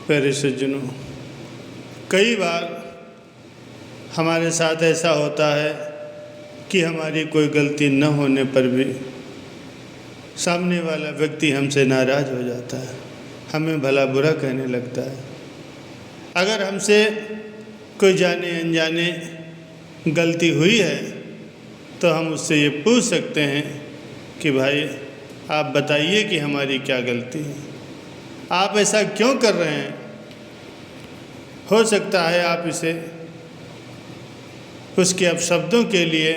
प्यारे सज्जनों, कई बार हमारे साथ ऐसा होता है कि हमारी कोई गलती न होने पर भी सामने वाला व्यक्ति हमसे नाराज़ हो जाता है, हमें भला बुरा कहने लगता है। अगर हमसे कोई जाने अनजाने गलती हुई है तो हम उससे ये पूछ सकते हैं कि भाई आप बताइए कि हमारी क्या गलती है, आप ऐसा क्यों कर रहे हैं। हो सकता है आप इसे उसके अपशब्दों के लिए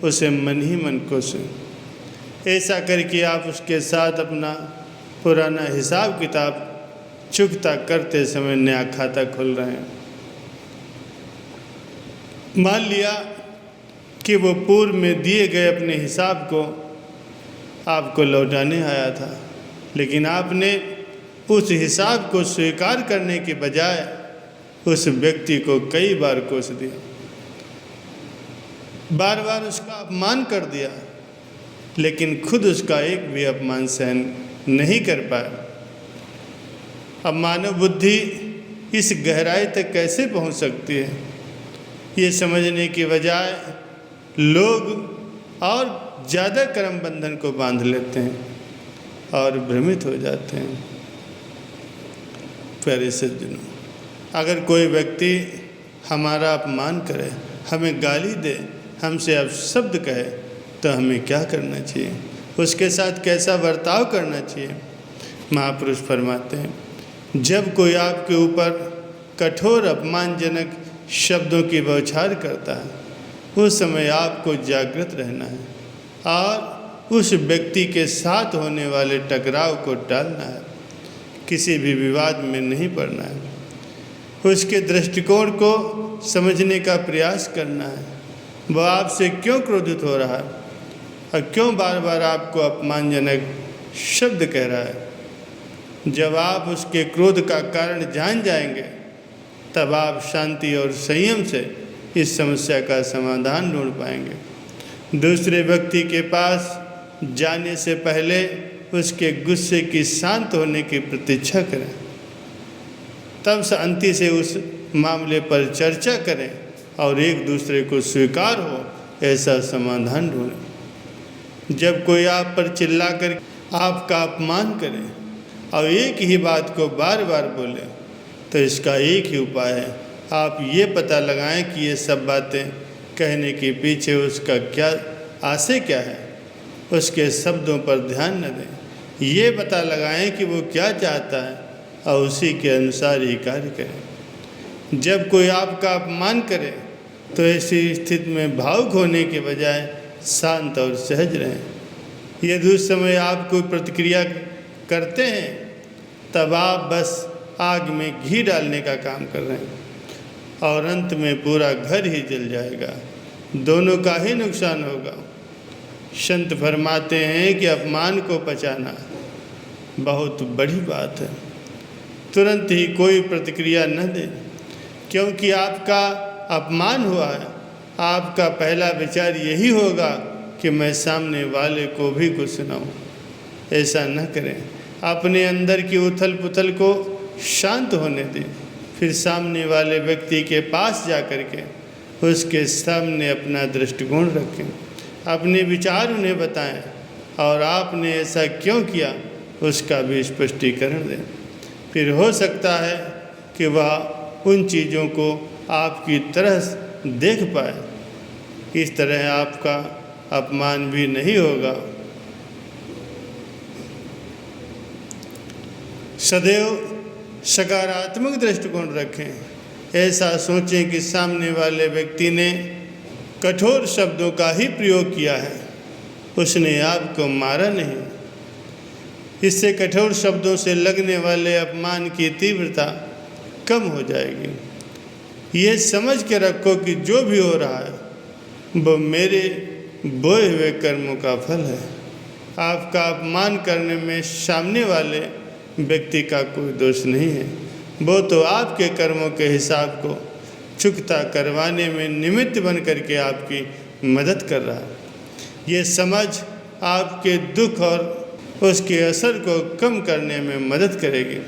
उसे मन ही मन कोसें। ऐसा करके आप उसके साथ अपना पुराना हिसाब किताब चुकता करते समय नया खाता खोल रहे हैं। मान लिया कि वो पूर्व में दिए गए अपने हिसाब को आपको लौटाने आया था, लेकिन आपने उस हिसाब को स्वीकार करने के बजाय उस व्यक्ति को कई बार कोस दिया, बार बार उसका अपमान कर दिया, लेकिन खुद उसका एक भी अपमान सहन नहीं कर पाया। अब मानव बुद्धि इस गहराई तक कैसे पहुंच सकती है, ये समझने के बजाय लोग और ज़्यादा कर्म बंधन को बांध लेते हैं और भ्रमित हो जाते हैं। प्यारे सज्जनों, अगर कोई व्यक्ति हमारा अपमान करे, हमें गाली दे, हमसे अपशब्द कहे, तो हमें क्या करना चाहिए, उसके साथ कैसा बर्ताव करना चाहिए। महापुरुष फरमाते हैं, जब कोई आपके ऊपर कठोर अपमानजनक शब्दों की बौछार करता है, उस समय आपको जागृत रहना है और उस व्यक्ति के साथ होने वाले टकराव को टालना है, किसी भी विवाद में नहीं पड़ना है, उसके दृष्टिकोण को समझने का प्रयास करना है। वह आपसे क्यों क्रोधित हो रहा है और क्यों बार बार आपको अपमानजनक शब्द कह रहा है। जब आप उसके क्रोध का कारण जान जाएंगे, तब आप शांति और संयम से इस समस्या का समाधान ढूंढ पाएंगे। दूसरे व्यक्ति के पास जाने से पहले उसके गुस्से की शांत होने की प्रतीक्षा करें, तब शांति से उस मामले पर चर्चा करें और एक दूसरे को स्वीकार हो ऐसा समाधान ढूंढें। जब कोई आप पर चिल्लाकर आपका अपमान करे और एक ही बात को बार बार बोले, तो इसका एक ही उपाय है, आप ये पता लगाएं कि ये सब बातें कहने के पीछे उसका क्या आशय क्या है। उसके शब्दों पर ध्यान न दें, ये पता लगाएं कि वो क्या चाहता है और उसी के अनुसार ही कार्य करें। जब कोई आपका अपमान करे तो ऐसी स्थिति में भावुक होने के बजाय शांत और सहज रहें। यदि उस समय आप कोई प्रतिक्रिया करते हैं, तब आप बस आग में घी डालने का काम कर रहे हैं और अंत में पूरा घर ही जल जाएगा, दोनों का ही नुकसान होगा। संत फरमाते हैं कि अपमान को पचाना बहुत बड़ी बात है। तुरंत ही कोई प्रतिक्रिया न दें, क्योंकि आपका अपमान हुआ है। आपका पहला विचार यही होगा कि मैं सामने वाले को भी कुछ सुनाऊं। ऐसा न करें, अपने अंदर की उथल पुथल को शांत होने दें, फिर सामने वाले व्यक्ति के पास जा कर के उसके सामने अपना दृष्टिकोण रखें, अपने विचार उन्हें बताएं और आपने ऐसा क्यों किया उसका भी स्पष्टीकरण दें। फिर हो सकता है कि वह उन चीज़ों को आपकी तरह देख पाए। इस तरह आपका अपमान भी नहीं होगा। सदैव सकारात्मक दृष्टिकोण रखें। ऐसा सोचें कि सामने वाले व्यक्ति ने कठोर शब्दों का ही प्रयोग किया है, उसने आपको मारा नहीं। इससे कठोर शब्दों से लगने वाले अपमान की तीव्रता कम हो जाएगी। ये समझ के रखो कि जो भी हो रहा है वो मेरे बोए हुए कर्मों का फल है। आपका अपमान करने में सामने वाले व्यक्ति का कोई दोष नहीं है, वो तो आपके कर्मों के हिसाब को चुकता करवाने में निमित्त बन करके आपकी मदद कर रहा है। ये समझ आपके दुख और उसके असर को कम करने में मदद करेगी।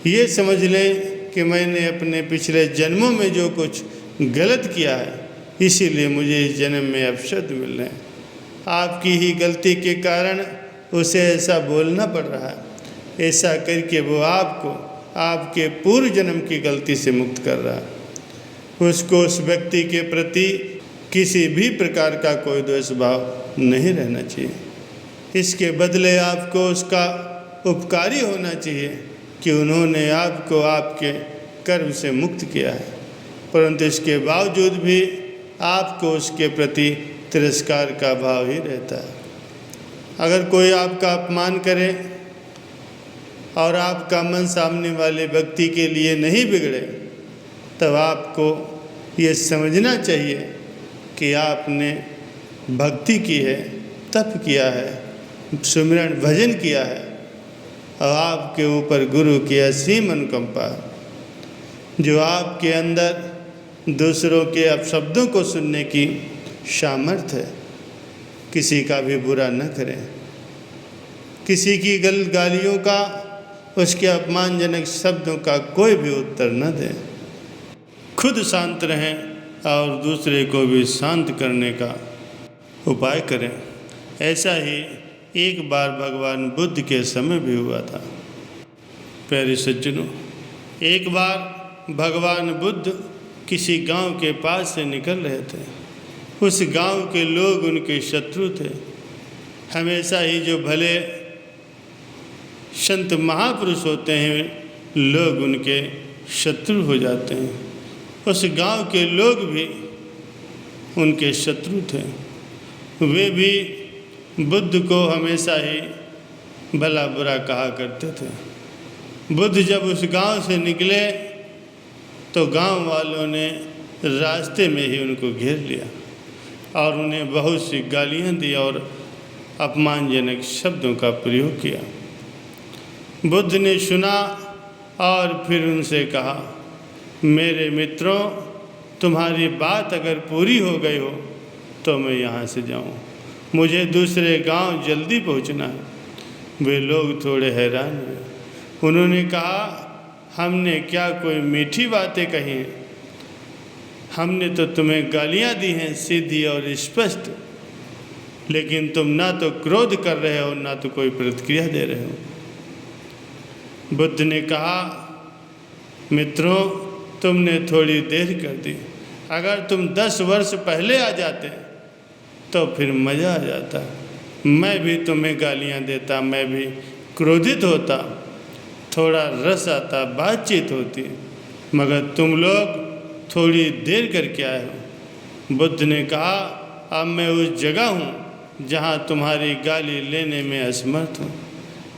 ये समझ लें कि मैंने अपने पिछले जन्मों में जो कुछ गलत किया है इसीलिए मुझे इस जन्म में अपशब्द मिल रहे हैं। आपकी ही गलती के कारण उसे ऐसा बोलना पड़ रहा है। ऐसा करके वो आपको आपके पूर्व जन्म की गलती से मुक्त कर रहा है। उसको उस व्यक्ति के प्रति किसी भी प्रकार का कोई द्वेष भाव नहीं रहना चाहिए। इसके बदले आपको उसका उपकारी होना चाहिए कि उन्होंने आपको आपके कर्म से मुक्त किया है, परंतु इसके बावजूद भी आपको उसके प्रति तिरस्कार का भाव ही रहता है। अगर कोई आपका अपमान करे और आपका मन सामने वाले व्यक्ति के लिए नहीं बिगड़े, तब आपको ये समझना चाहिए कि आपने भक्ति की है, तप किया है, सुमिरन भजन किया है और आपके ऊपर गुरु की असीम अनुकंपा है, जो आपके अंदर दूसरों के अपशब्दों को सुनने की सामर्थ्य है। किसी का भी बुरा न करें, किसी की गालियों का, उसके अपमानजनक शब्दों का कोई भी उत्तर न दें। खुद शांत रहें और दूसरे को भी शांत करने का उपाय करें। ऐसा ही एक बार भगवान बुद्ध के समय भी हुआ था। प्यारे सज्जनों, एक बार भगवान बुद्ध किसी गांव के पास से निकल रहे थे। उस गांव के लोग उनके शत्रु थे। हमेशा ही जो भले संत महापुरुष होते हैं, लोग उनके शत्रु हो जाते हैं। उस गांव के लोग भी उनके शत्रु थे। वे भी बुद्ध को हमेशा ही भला बुरा कहा करते थे। बुद्ध जब उस गांव से निकले तो गांव वालों ने रास्ते में ही उनको घेर लिया और उन्हें बहुत सी गालियां दी और अपमानजनक शब्दों का प्रयोग किया। बुद्ध ने सुना और फिर उनसे कहा, मेरे मित्रों, तुम्हारी बात अगर पूरी हो गई हो तो मैं यहाँ से जाऊँ, मुझे दूसरे गांव जल्दी पहुँचना है। वे लोग थोड़े हैरान हुए। उन्होंने कहा, हमने क्या कोई मीठी बातें कही हैं? हमने तो तुम्हें गालियाँ दी हैं सीधी और स्पष्ट, लेकिन तुम ना तो क्रोध कर रहे हो ना तो कोई प्रतिक्रिया दे रहे हो। बुद्ध ने कहा, मित्रों, तुमने थोड़ी देर कर दी। अगर तुम 10 वर्ष पहले आ जाते तो फिर मज़ा आ जाता। मैं भी तुम्हें गालियाँ देता, मैं भी क्रोधित होता, थोड़ा रस आता, बातचीत होती, मगर तुम लोग थोड़ी देर करके आए हो। बुद्ध ने कहा, अब मैं उस जगह हूँ जहाँ तुम्हारी गाली लेने में असमर्थ हूँ।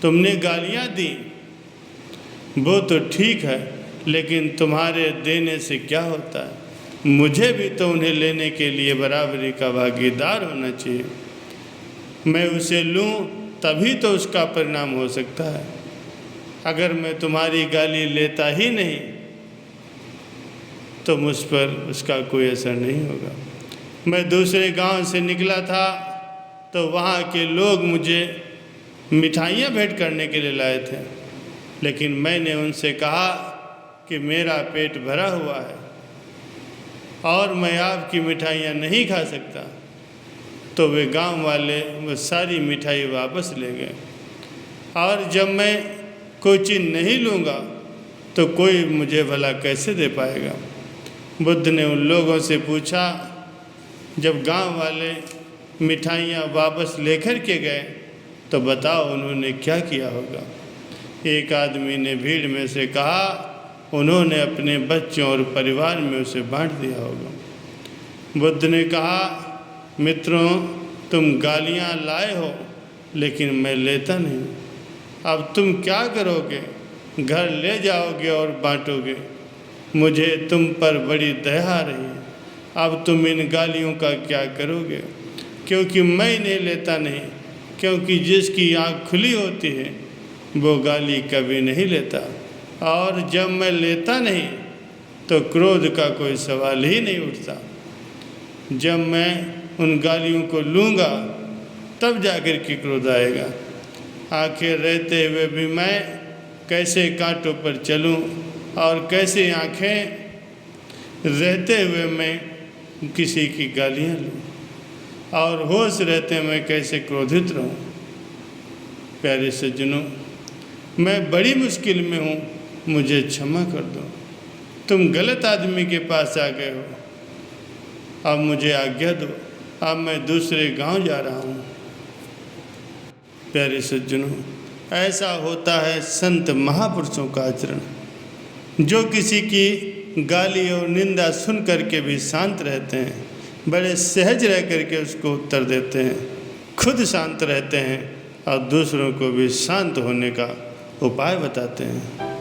तुमने गालियाँ दी वो तो ठीक है, लेकिन तुम्हारे देने से क्या होता है? मुझे भी तो उन्हें लेने के लिए बराबरी का भागीदार होना चाहिए। मैं उसे लूँ तभी तो उसका परिणाम हो सकता है। अगर मैं तुम्हारी गाली लेता ही नहीं तो मुझ पर उसका कोई असर नहीं होगा। मैं दूसरे गांव से निकला था तो वहाँ के लोग मुझे मिठाइयाँ भेंट करने के लिए लाए थे, लेकिन मैंने उनसे कहा कि मेरा पेट भरा हुआ है और मैं आपकी मिठाइयाँ नहीं खा सकता। तो वे गांव वाले वो सारी मिठाई वापस ले गए। और जब मैं कोई चीज़ नहीं लूँगा तो कोई मुझे भला कैसे दे पाएगा? बुद्ध ने उन लोगों से पूछा, जब गांव वाले मिठाइयाँ वापस लेकर के गए तो बताओ उन्होंने क्या किया होगा? एक आदमी ने भीड़ में से कहा, उन्होंने अपने बच्चों और परिवार में उसे बांट दिया होगा। बुद्ध ने कहा, मित्रों, तुम गालियाँ लाए हो लेकिन मैं लेता नहीं। अब तुम क्या करोगे? घर ले जाओगे और बांटोगे। मुझे तुम पर बड़ी दया आ रही है। अब तुम इन गालियों का क्या करोगे? क्योंकि मैं इन्हें लेता नहीं, क्योंकि जिसकी आँख खुली होती है वो गाली कभी नहीं लेता, और जब मैं लेता नहीं तो क्रोध का कोई सवाल ही नहीं उठता। जब मैं उन गालियों को लूँगा तब जाकर के क्रोध आएगा। आखिर रहते हुए भी मैं कैसे कांटों पर चलूं और कैसे आंखें रहते हुए मैं किसी की गालियां लूं और होश रहते मैं कैसे क्रोधित रहूं। प्यारे सज्जनों, मैं बड़ी मुश्किल में हूँ, मुझे क्षमा कर दो। तुम गलत आदमी के पास आ गए हो, अब मुझे आज्ञा दो, अब मैं दूसरे गांव जा रहा हूँ। प्यारे सज्जनों, ऐसा होता है संत महापुरुषों का आचरण, जो किसी की गाली और निंदा सुन करके भी शांत रहते हैं, बड़े सहज रह करके उसको उत्तर देते हैं, खुद शांत रहते हैं और दूसरों को भी शांत होने का उपाय बताते हैं।